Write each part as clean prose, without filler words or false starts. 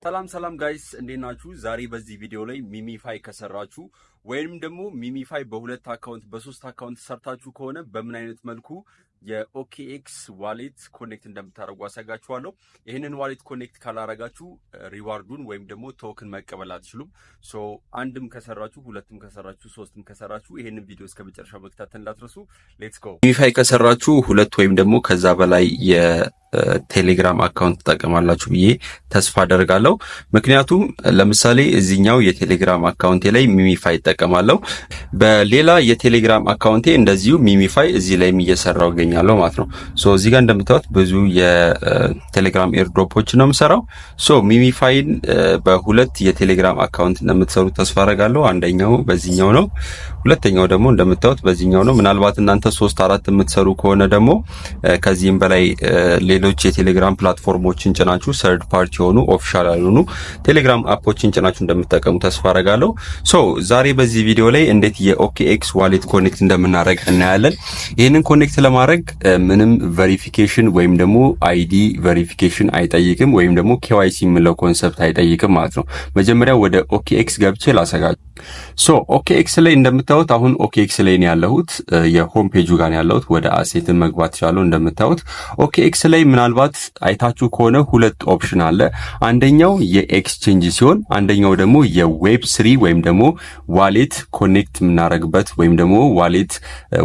ሰላም ጋይስ እንዴት ናችሁ? ዛሬ በዚህ ቪዲዮ ላይ ሚሚፋይ ከሰራችሁ ወይንም ደግሞ ሚሚፋይ በሁለት አካውንት በሶስት አካውንት ሰርታችሁ ከሆነ በምን አይነት መልኩ የኦኬኤክስ ዋሌት ኮኔክት እንደምታደርጉ አሳጋችኋለሁ። ይህንን ዋሌት ኮኔክት ካላረጋችሁ ሪዋርዱን ወይም ደግሞ ቶክን መቀበል አትችሉም። ሶ አንድም ከሰራችሁ ሁለትም ከሰራችሁ ሶስትም ከሰራችሁ ይህንን ቪዲዮ እስከ መጨረሻው መከታተል እንዳትረሱ። ሌትስ ጎ። ሚሚፋይ ከሰራችሁ ሁለት ወይም ደግሞ ከዛ በላይ ቴሌግራም አካውንት ተጠቀማላችሁ ብዬ ተስፋ አደርጋለሁ። ምክንያቱም ለምሳሌ እዚህኛው የቴሌግራም አካውንቴ ላይ ሚሚፋይ እጠቀማለሁ፣ በሌላ የቴሌግራም አካውንቴ እንደዚሁ ሚሚፋይ እዚህ ላይ እየሰራው እገኛለሁ ማለት ነው። ሶ እዚህ ጋር እንደምታዩት ብዙ የቴሌግራም ኤርድሮፖች ነው የምሰራው። ሶ ሚሚፋይን በሁለት የቴሌግራም አካውንት እንደምትሰሩ ተስፋ አደርጋለሁ። አንደኛው በዚህኛው ነው፣ ሁለተኛው ደግሞ እንደምታዩት በዚህኛው ነው። ምናልባት እናንተ 3-4 የምትሰሩ ከሆነ ደግሞ ከዚህም በላይ ሌሎች የቴሌግራም ፕላትፎርሞችን ጭናችሁ ሰርድ ፓርቲ ሆኑ ኦፊሻል ያልሆኑ ቴሌግራም አፖችን ጭናችሁ እንደምትጠቀሙ ተስፋ አደርጋለሁ። ሶ ዛሬ በዚህ ቪዲዮ ላይ እንዴት የኦኬኤክስ ዋሌት ኮኔክት እንደምናደርግ እናያለን። ይህንን ኮኔክት ለማድረግ ምንም ቬሪፊኬሽን ወይም ደግሞ አይዲ ቬሪፊኬሽን አይጠይቅም፣ ወይም ደግሞ ኬዋይሲ የምለው ኮንሰፕት አይጠይቅም ማለት ነው። መጀመሪያ ወደ ኦኬኤክስ ገብቼ ላሳያችሁ። ሶ ኦኬኤክስ ላይ እንደምታዩት አሁን ኦኬኤክስ ላይ ነው ያለሁት፣ የሆም ፔጁ ጋር ነው ያለሁት። ወደ አሴትን መግባት ይችላል። እንደምታዩት ኦኬኤክስ ላይ ምናልባት አይታችሁ ከሆነ ሁለት ኦፕሽን አለ። አንደኛው የኤክስቼንጅ ሲሆን አንደኛው ደግሞ የዌብ 3 ወይም ደግሞ ዋሌት ኮኔክት የምናረግበት ወይም ደግሞ ዋሌት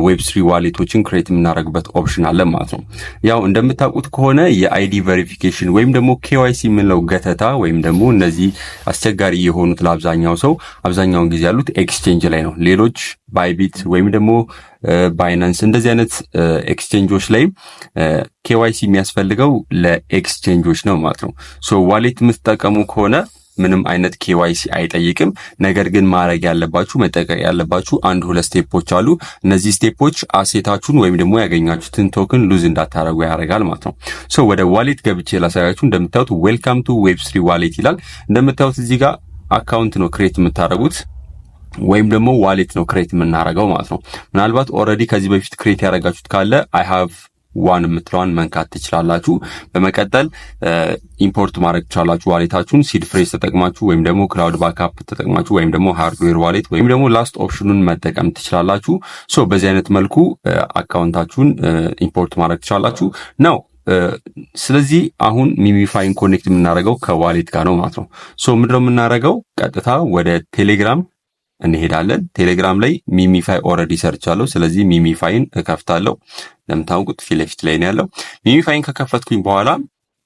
ዌብ 3 ዋሌቶችን ክሬት የምናረግበት ኦፕሽን አለ ማለት ነው። ያው እንደምታውቁት ከሆነ የአይዲ ቬሪፊኬሽን ወይም ደግሞ ኬዋይሲ የምንለው ገተታ ወይም ደግሞ እነዚህ አስቸጋሪ የሆኑት ለአብዛኛው ሰው አብዛኛውን ጊዜ ያሉት ኤክስቼንጅ ላይ ነው። ሌሎች ባይቢት ወይም ደግሞ ባይናንስ እንደዚህ አይነት ኤክስቼንጆች ላይ ኬዋይሲ የሚያስፈልገው ለኤክስቼንጆች ነው ማለት ነው። ሶ ዋሌት የምትጠቀሙ ከሆነ ምንም አይነት ኬዋይሲ አይጠይቅም። ነገር ግን ማድረግ ያለባችሁ መጠቀም ያለባችሁ አንድ ሁለት ስቴፖች አሉ። እነዚህ ስቴፖች አሴታችሁን ወይም ደግሞ ያገኛችሁትን ቶክን ሉዝ እንዳታረጉ ያደርጋል ማለት ነው። ሶ ወደ ዋሌት ገብቼ ላሳያችሁ። እንደምታዩት ዌልካም ቱ ዌብ 3 ዋሌት ይላል። እንደምታዩት እዚህ ጋር አካውንት ነው ክሬት የምታደርጉት ወይም ደግሞ ዋሌት ነው ክሬት የምናደርገው ማለት ነው። ምናልባት ኦልሬዲ ከዚህ በፊት ክሬት ያደረጋችሁት ካለ አይ ሃቭ ዋን የምትለዋን መንካት ትችላላችሁ። በመቀጠል ኢምፖርት ማድረግ ትችላላችሁ ዋሌታችሁን ሲድ ፍሬዝ ተጠቅማችሁ ወይም ደግሞ ክላውድ ባክአፕ ተጠቅማችሁ ወይም ደግሞ ሃርድዌር ዋሌት ወይም ደግሞ ላስት ኦፕሽኑን መጠቀም ትችላላችሁ። ሶ በዚህ አይነት መልኩ አካውንታችሁን ኢምፖርት ማድረግ ትችላላችሁ ነው። ስለዚህ አሁን ሚሚፋይን ኮኔክት የምናደርገው ከዋሌት ጋር ነው ማለት ነው። ሶ ምንድነው የምናደርገው? ቀጥታ ወደ ቴሌግራም እንሄዳለን። ቴሌግራም ላይ ሚሚፋይ ኦልሬዲ ሰርቻለሁ። ስለዚህ ሚሚፋይን እከፍታለሁ። እንደምታውቁት ፊት ለፊት ላይ ነው ያለው። ሚሚፋይን ከከፈትኩኝ በኋላ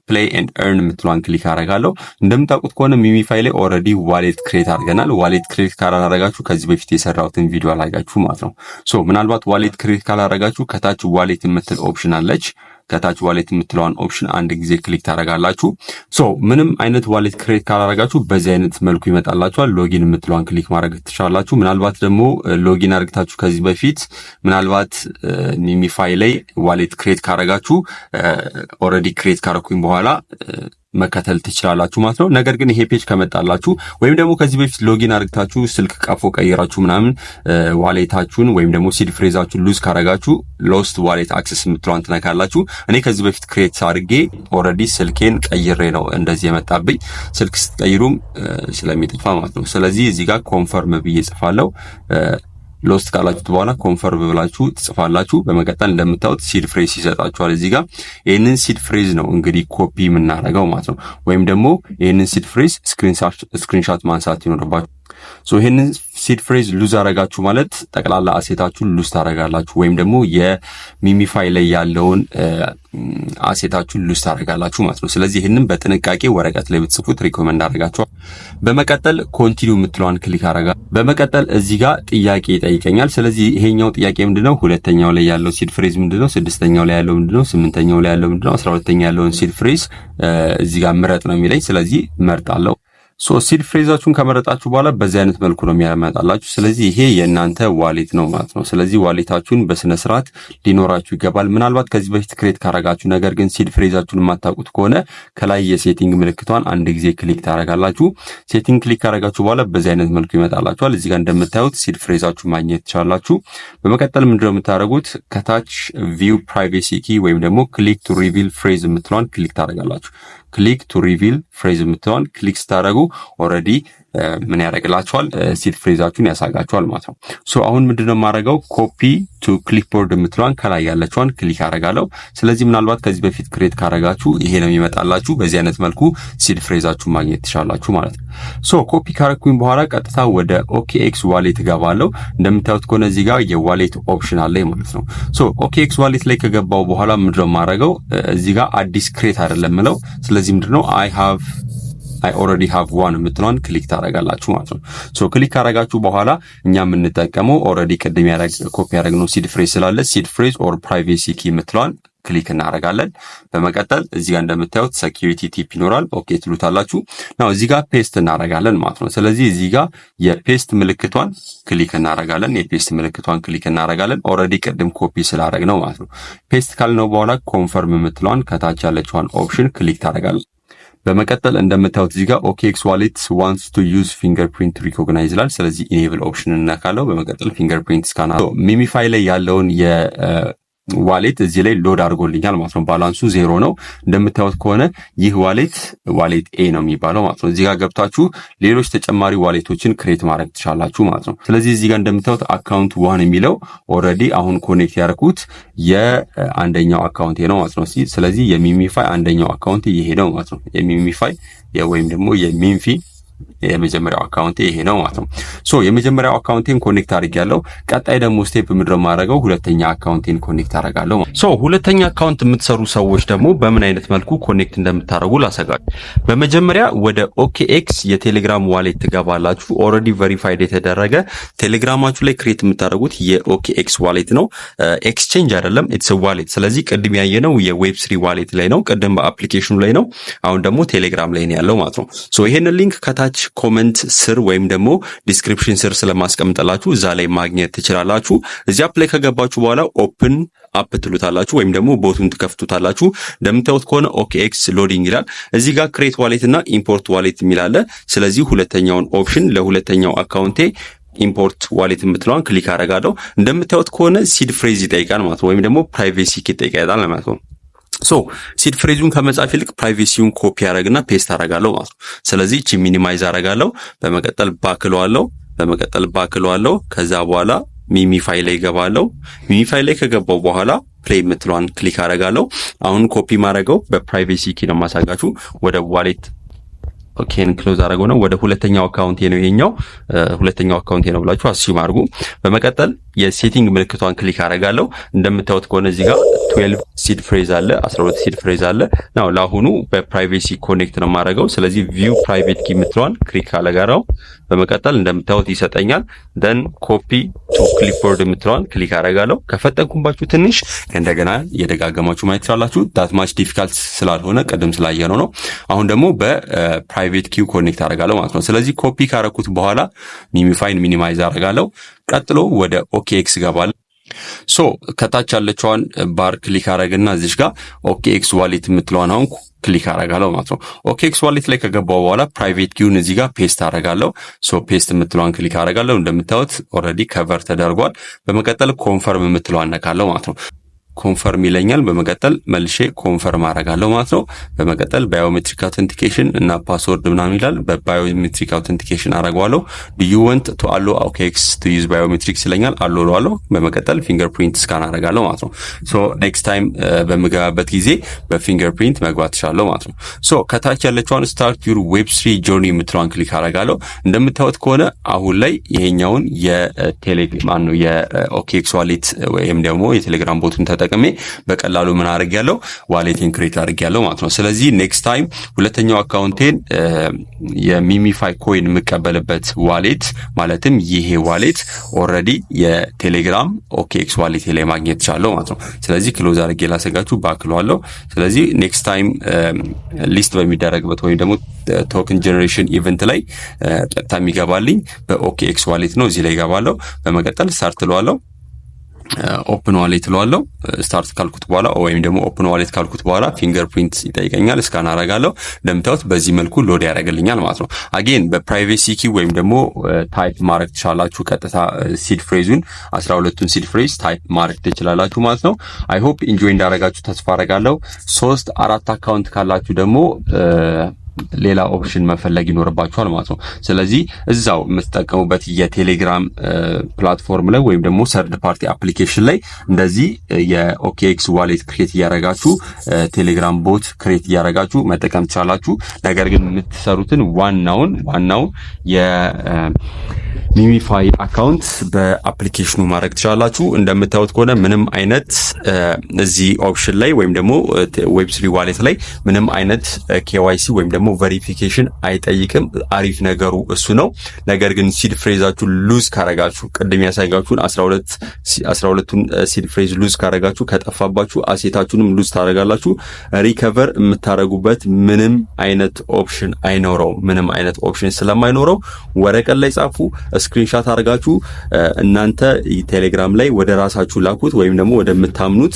ፕሌይ ኤንድ ኤርን የምትለዋን ክሊክ አደርጋለሁ። እንደምታውቁት ከሆነ ሚሚፋይ ላይ ኦልሬዲ ዋሌት ክሬት አድርገናል። ዋሌት ክሬት ካላደረጋችሁ ከዚህ በፊት የሰራሁትን ቪዲዮ አላያችሁ ማለት ነው። ሶ ምናልባት ዋሌት ክሬት ካላደረጋችሁ ከታች ዋሌት የምትል ኦፕሽን አለች። ከታች ዋሌት የምትለዋን ኦፕሽን አንድ ጊዜ ክሊክ ታደርጋላችሁ። ሶ ምንም አይነት ዋሌት ክሬት ካላደረጋችሁ በዚህ አይነት መልኩ ይመጣላችኋል። ሎጊን የምትለዋን ክሊክ ማድረግ ትችላላችሁ። ምናልባት ደግሞ ሎጊን አድርጋችሁ ከዚህ በፊት ምናልባት ሚሚፋይ ላይ ዋሌት ክሬት ካደረጋችሁ ኦልሬዲ ክሬት ካደረኩኝ በኋላ መከተል ትችላላችሁ ማለት ነው። ነገር ግን ይሄ ፔጅ ከመጣላችሁ ወይም ደግሞ ከዚህ በፊት ሎጊን አድርጋችሁ ስልክ ቀፎ ቀይራችሁ ምናምን ዋሌታችሁን ወይም ደግሞ ሲድ ፍሬዛችሁን ሉዝ ካረጋችሁ ሎስት ዋሌት አክሰስ የምትለዋን ትነካላችሁ። እኔ ከዚህ በፊት ክሬት አድርጌ ኦልሬዲ ስልኬን ቀይሬ ነው እንደዚህ የመጣብኝ። ስልክ ስትቀይሩም ስለሚጠፋ ማለት ነው። ስለዚህ እዚህ ጋር ኮንፈርም ብዬ ጽፋለሁ። ሎስት ካላችሁት በኋላ ኮንፈርም ብላችሁ ትጽፋላችሁ። በመቀጠል እንደምታዩት ሲድ ፍሬዝ ይሰጣችኋል። እዚህ ጋር ይሄንን ሲድ ፍሬዝ ነው እንግዲህ ኮፒ የምናደርገው ማለት ነው። ወይም ደግሞ ይሄንን ሲድ ፍሬዝ ስክሪንሾት ማንሳት ይኖርባችሁ። ሶ ይሄንን ሲድ ፍሬዝ ሉዝ አረጋችሁ ማለት ጠቅላላ አሴታችሁን ሉዝ ታረጋላችሁ፣ ወይም ደግሞ የሚሚፋይ ላይ ያለውን አሴታችሁን ሉዝ ታረጋላችሁ ማለት ነው። ስለዚህ ይሄንን በጥንቃቄ ወረቀት ላይ ብትጽፉት ሪኮመንድ አደርጋችኋለሁ። በመቀጠል ኮንቲኒው የምትለዋን ክሊክ አረጋ። በመቀጠል እዚህ ጋር ጥያቄ ይጠይቀኛል። ስለዚህ ይሄኛው ጥያቄ ምንድነው? ሁለተኛው ላይ ያለው ሲድ ፍሬዝ ምንድነው? ስድስተኛው ላይ ያለው ምንድነው? ስምንተኛው ላይ ያለው ምንድነው? 12ኛ ያለውን ሲድ ፍሬዝ እዚህ ጋር ምረጥ ነው የሚለኝ። ስለዚህ መርጣለሁ። ሶ ሲድ ፍሬዛችሁን ከመረጣችሁ በኋላ በዚህ አይነት መልኩ ነው የሚያመጣላችሁ። ስለዚህ ይሄ የእናንተ ዋሌት ነው ማለት ነው። ስለዚህ ዋሌታችሁን በስነ ስርዓት ሊኖራችሁ ይገባል። ምናልባት ከዚህ በፊት ክሬት ካረጋችሁ ነገር ግን ሲድ ፍሬዛችሁን የማታውቁት ከሆነ ከላይ የሴቲንግ ምልክቷን አንድ ጊዜ ክሊክ ታረጋላችሁ። ሴቲንግ ክሊክ ካረጋችሁ በኋላ በዚህ አይነት መልኩ ይመጣላችኋል። እዚህ ጋር እንደምታዩት ሲድ ፍሬዛችሁን ማግኘት ትችላላችሁ። በመቀጠል ምንድነው የምታደርጉት? ከታች ቪው ፕራይቬሲ ኪ ወይም ደግሞ ክሊክ ቱ ሪቪል ፍሬዝ የምትለዋን ክሊክ ታረጋላችሁ። ክሊክ ቱ ሪቪል ፍሬዝ የምትለዋን ክሊክ ስታደርጉ ኦልሬዲ ምን ያደርግላችኋል? ሲድ ፍሬዛችሁን ያሳጋችኋል ማለት ነው። ሶ አሁን ምንድነው የማደርገው? ኮፒ ቱ ክሊፕቦርድ የምትለዋን ከላይ ያለችዋን ክሊክ አደርጋለሁ። ስለዚህ ምናልባት ከዚህ በፊት ክሬት ካደረጋችሁ ይሄ ነው የሚመጣላችሁ። በዚህ አይነት መልኩ ሲድ ፍሬዛችሁን ማግኘት ትችላላችሁ ማለት ነው። ሶ ኮፒ ካረኩኝ በኋላ ቀጥታ ወደ OKX ዋሌት እገባለሁ። እንደምታዩት ከሆነ እዚህ ጋር የዋሌት ኦፕሽን አለ ማለት ነው። ሶ OKX ዋሌት ላይ ከገባው በኋላ ምንድነው የማደርገው? እዚህ ጋር አዲስ ክሬት አይደለም ምለው። ስለዚህ ምንድነው I already have one የምትለዋን ክሊክ ታደርጋላችሁ ማለት ነው። ሶ ክሊክ ካደረጋችሁ በኋላ እኛ የምንጠቀመው ኦልሬዲ ቅድም ኮፒ ያደረግነው ሲድ ፍሬዝ ስላለ ሲድ ፍሬዝ ኦር ፕራይቬሲ ኪ የምትለዋን ክሊክ እናደርጋለን። በመቀጠል እዚህ ጋር እንደምታዩት ሴኩሪቲ ቲፕ ይኖራል። ኦኬ ትሉታላችሁ። ናው እዚህ ጋር ፔስት እናደርጋለን ማለት ነው። ስለዚህ እዚህ ጋር የፔስት ምልክቷን ክሊክ እናደርጋለን። የፔስት ምልክቷን ክሊክ እናደርጋለን። ኦልሬዲ ቅድም ኮፒ ስላደረግነው ማለት ነው። ፔስት ካልነው በኋላ ኮንፈርም የምትለዋን ከታች ያለችዋን ኦፕሽን ክሊክ ታደርጋለን። በመቀጠል እንደምታዩት እዚህ ጋር OKX ዋሌት ዋንትስ ቱ ዩዝ ፊንገርፕሪንት ሪኮግናይዝ ይላል። ስለዚህ ኢኔብል ኦፕሽን እናካለው። በመቀጠል ፊንገርፕሪንት ስካን ሚሚፋይ ላይ ያለውን ዋሌት እዚህ ላይ ሎድ አድርጎልኛል ማለት ነው። ባላንሱ 0 ነው። እንደምታዩት ከሆነ ይህ ዋሌት ኤ ነው የሚባለው ማለት ነው። እዚህ ጋር ገብታችሁ ሌሎች ተጨማሪ ዋሌቶችን ክሬት ማድረግ ትችላላችሁ ማለት ነው። ስለዚህ እዚህ ጋር እንደምታዩት አካውንት 1 የሚለው ኦልሬዲ አሁን ኮኔክት ያደረኩት የአንደኛው አካውንቴ ነው ማለት ነው። ስለዚህ የሚሚፋይ አንደኛው አካውንት ይሄ ነው ማለት ነው። የሚሚፋይ ወይም ደግሞ የሚንፊ የመጀመሪያው አካውንቴ ይሄ ነው ማለት ነው። ሶ የመጀመሪያው አካውንቴን ኮኔክት አድርጌያለሁ። ቀጣይ ደግሞ ስቴፕ ምንድነው ማድረገው? ሁለተኛ አካውንቴን ኮኔክት አደርጋለሁ። ሶ ሁለተኛ አካውንት የምትሰሩ ሰዎች ደግሞ በምን አይነት መልኩ ኮኔክት እንደምታደርጉ ላሳጋችሁ። በመጀመሪያ ወደ OKX የቴሌግራም ዋሌት ትገባላችሁ። ኦልሬዲ ቬሪፋይድ የተደረገ ቴሌግራማችሁ ላይ ክሬት የምታደርጉት የOKX ዋሌት ነው። ኤክስቼንጅ አይደለም፣ ኢትስ ዋሌት። ስለዚህ ቅድም ያየነው የዌብ3 ዋሌት ላይ ነው፣ ቅድም በአፕሊኬሽኑ ላይ ነው። አሁን ደግሞ ቴሌግራም ላይ ነው ያለው ማለት ነው። ሶ ይሄንን ሊንክ ከታች ኮሜንት ስር ወይም ደግሞ ዲስክሪፕሽን ስር ስለማስቀምጥላችሁ እዛ ላይ ማግኘት ትችላላችሁ። እዚያ አፕ ላይ ከገባችሁ በኋላ ኦፕን አፕ ትሉታላችሁ ወይም ደግሞ ቦቱን ትከፍቱታላችሁ። እንደምታዩት ከሆነ OKX ሎዲንግ ይላል። እዚህ ጋር ክሬት ዋሌት እና ኢምፖርት ዋሌት የሚል አለ። ስለዚህ ሁለተኛውን ኦፕሽን ለሁለተኛው አካውንቴ ኢምፖርት ዋሌት የምትለዋን ክሊክ አደርጋለሁ። እንደምታዩት ከሆነ ሲድ ፍሬዝ ይጠይቃል ማለት ወይም ደግሞ ፕራይቬሲ ኪ ይጠይቃል ማለት ነው። ሶ ሲድ ፍሬዙን ከመጻፍ ይልቅ ፕራይቬሲውን ኮፒ አደርግና ፔስት አደርጋለሁ ማለት ነው። ስለዚህ እቺ ሚኒማይዝ አደርጋለሁ። በመቀጠል ባክለዋለሁ። ከዛ በኋላ ሚሚፋይ ላይ ገባለሁ። ሚሚፋይ ላይ ከገባው በኋላ ፕሌይ የምትለዋን ክሊክ አደርጋለሁ። አሁን ኮፒ ማድረገው በፕራይቬሲ ኪ ነው ማሳጋችሁ። ወደ ዋሌት ኦኬን ክሎዝ አደረገው ነው። ወደ ሁለተኛው አካውንቴ ነው ይሄኛው ሁለተኛው አካውንቴ ነው ብላችሁ አስዩም አድርጉ። በመቀጠል የሴቲንግ ምልክቷን ክሊክ አደርጋለሁ። እንደምታዩት ከሆነ እዚህ ጋር 12 ሲድ ፍሬዝ አለ፣ 12 ሲድ ፍሬዝ አለ። ናው ለአሁኑ በፕራይቬሲ ኮኔክት ነው የማደርገው። ስለዚህ ቪው ፕራይቬት ኪ የምትለዋን ክሊክ አደርጋለሁ። በመቀጠል እንደምታዩት ይሰጠኛል። ደን ኮፒ ቱ ክሊፕቦርድ የምትለዋን ክሊክ አደርጋለሁ። ከፈጠንኩባችሁ ትንሽ እንደገና የደጋገማችሁ ማየት ትችላላችሁ። ዳት ማች ዲፊካልት ስላልሆነ ቅድም ስላየነው ነው። አሁን ደግሞ በፕራይቬት ኪው ኮኔክት አደርጋለሁ ማለት ነው። ስለዚህ ኮፒ ካረኩት በኋላ ሚሚፋይን ሚኒማይዝ አደርጋለሁ። ቀጥሎ ወደ OKX ገባለሁ። ሶ ከታች ያለችዋን ባር ክሊክ አደረግና እዚሽ ጋር OKX ዋሌት የምትለዋን አሁን ክሊክ አደርጋለሁ ማለት ነው። OKX ዋሌት ላይ ከገባው በኋላ ፕራይቬት ኪውን እዚህ ጋር ፔስት አደርጋለሁ። ሶ ፔስት የምትለዋን ክሊክ አደርጋለሁ። እንደምታዩት ኦልሬዲ ከቨር ተደርጓል። በመቀጠል ኮንፈርም የምትለዋን ነካለሁ ማለት ነው። ኮንፈርም ይለኛል። በመቀጠል መልሼ ኮንፈርም አደርጋለሁ ማለት ነው። በመቀጠል ባዮሜትሪክ አውተንቲኬሽን እና ፓስወርድ ምናምን ይላል። በባዮሜትሪክ አውተንቲኬሽን አደርጋለሁ። ዱ ዩ ዋንት ቱ አሎ OKX ቱ ዩዝ ባዮሜትሪክስ ይለኛል። አሎዋለሁ። በመቀጠል ፊንገርፕሪንት ስካን አደርጋለሁ ማለት ነው። ሶ ኔክስት ታይም በምገባበት ጊዜ በፊንገርፕሪንት መግባት እችላለሁ ማለት ነው። ሶ ከታች ያለችዋን ስታርት ዩር ዌብ3 ጆርኒ የምትለዋን ክሊክ አደርጋለሁ። እንደምታዩት ከሆነ አሁን ላይ ይሄኛውን የቴሌግራም ነው የOKX ዋሌት ወይም ደግሞ የቴሌግራም ቦቱን ተጠቅሜ በቀላሉ ምን አድርጌያለሁ? ዋሌቴን ክሬት አድርጌያለሁ ማለት ነው። ስለዚህ ኔክስት ታይም ሁለተኛው አካውንቴን የሚሚፋይ ኮይን የምቀበልበት ዋሌት ማለትም ይሄ ዋሌት ኦልሬዲ የቴሌግራም OKX ዋሌት ላይ ማግኘት ይችላል ማለት ነው። ስለዚህ ክሎዝ አድርጌ ላሰጋችሁ ባክለዋለሁ። ስለዚህ ኔክስት ታይም ሊስት በሚደረግበት ወይም ደግሞ ቶክን ጀነሬሽን ኢቨንት ላይ ቀጥታ የሚገባልኝ በOKX ዋሌት ነው። እዚህ ላይ ገባለሁ። በመቀጠል ስታርት ለዋለሁ። ኦፕን ዋሌት ለዋለው ስታርት ካልኩት በኋላ ወይም ደግሞ ኦፕን ዋሌት ካልኩት በኋላ ፊንገርፕሪንት ይጠይቀኛል። ስካን አረጋለሁ። እንደምታዩት በዚህ መልኩ ሎድ ያደርግልኛል ማለት ነው። አጌን በፕራይቬሲ ኪ ወይም ደግሞ ታይፕ ማድረግ ትችላላችሁ። ቀጥታ ሲድ ፍሬዙን 12ቱን ሲድ ፍሬዝ ታይፕ ማድረግ ትችላላችሁ ማለት ነው። አይ ሆፕ ኢንጆይ እንዳረጋችሁ ተስፋ አረጋለሁ። 3-4 አካውንት ካላችሁ ደግሞ ሌላ ኦፕሽን መፈለግ ይኖርባችኋል ማለት ነው። ስለዚህ እዛው የምትጠቀሙበት የቴሌግራም ፕላትፎርም ላይ ወይም ደግሞ ሰርድ ፓርቲ አፕሊኬሽን ላይ እንደዚህ የኦኬኤክስ ዋሌት ክሬት እያረጋችሁ ቴሌግራም ቦት ክሬት እያረጋችሁ መጠቀም ትችላላችሁ። ነገር ግን የምትሰሩትን ዋናው የሜሜፋይ አካውንት በአፕሊኬሽኑ ማድረግ ትችላላችሁ። እንደምታዩት ከሆነ ምንም አይነት እዚህ ኦፕሽን ላይ ወይም ደግሞ ዌብ3 ዋሌት ላይ ምንም አይነት ኬዋይሲ ወይም ደግሞ ቬሪፊኬሽን አይጠይቅም። አሪፍ ነገሩ እሱ ነው። ነገር ግን ሲድ ፍሬዛችሁ ሉዝ ካረጋችሁ ቅድም ያሳያችሁን 12ቱን ሲድ ፍሬዝ ሉዝ ካረጋችሁ ከጠፋባችሁ አሴታችሁንም ሉዝ ታረጋላችሁ። ሪከቨር የምታረጉበት ምንም አይነት ኦፕሽን አይኖረው። ምንም አይነት ኦፕሽን ስለማይኖረው ወረቀት ላይ ጻፉ፣ ስክሪንሻት አርጋችሁ እናንተ ቴሌግራም ላይ ወደ ራሳችሁ ላኩት ወይም ደግሞ ወደምታምኑት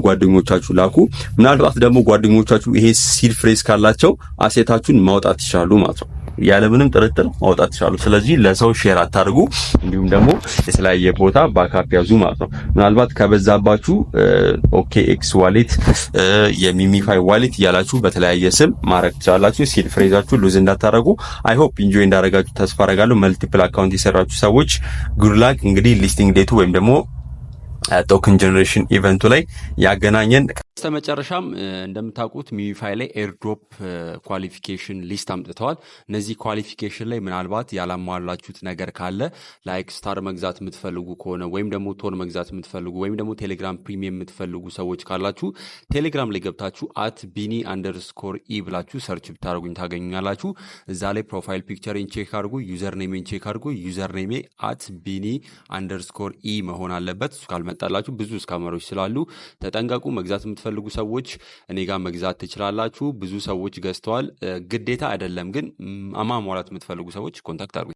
ጓደኞቻችሁ ላኩ። ምናልባት ደግሞ ጓደኞቻችሁ ይሄ ሲድ ፍሬዝ ካላቸው አሴታችሁን ማውጣት ይችላሉ ማለት ነው። ያለምንም ጥርጥር ማውጣት ይችላሉ። ስለዚህ ለሰው ሼር አታርጉ። እንዲሁም ደግሞ የተለያየ ቦታ ባካፕ ያዙ ማለት ነው። ምናልባት ከበዛባችሁ ኦኬኤክስ ዋሌት የሜሜፋይ ዋሌት እያላችሁ በተለያየ ስም ማድረግ ትችላላችሁ። ሲድ ፍሬዛችሁ ሉዝ እንዳታረጉ። አይ ሆፕ ኢንጆይ እንዳረጋችሁ ተስፋ አረጋለሁ። መልቲፕል አካውንት የሰራችሁ ሰዎች ጉድ ላክ። እንግዲህ ሊስቲንግ ዴቱ ወይም ደግሞ ቶከን ጀነሬሽን ኢቨንቱ ላይ ያገናኘን። በስተመጨረሻም እንደምታውቁት ሜሜፋይ ላይ ኤርድሮፕ ኳሊፊኬሽን ሊስት አምጥተዋል። እነዚህ ኳሊፊኬሽን ላይ ምናልባት ያላሟላችሁት ነገር ካለ ላይክ ስታር መግዛት የምትፈልጉ ከሆነ ወይም ደግሞ ቶን መግዛት የምትፈልጉ ወይም ደግሞ ቴሌግራም ፕሪሚየም የምትፈልጉ ሰዎች ካላችሁ ቴሌግራም ላይ ገብታችሁ @bini_e ብላችሁ ሰርች ብታደርጉኝ ታገኙኛላችሁ። እዛ ላይ ፕሮፋይል ፒክቸርን ቼክ አድርጉ፣ ዩዘር ኔሜን ቼክ አድርጉ። ዩዘር ኔሜ @bini_e መሆን አለበት። እሱ ካልመጣላችሁ ብዙ ስካመሮች ስላሉ ተጠንቀቁ። መግዛት የምትፈልጉ ሰዎች እኔ ጋር መግዛት ትችላላችሁ። ብዙ ሰዎች ገዝተዋል። ግዴታ አይደለም፣ ግን ማሟላት የምትፈልጉ ሰዎች ኮንታክት አድርጉ።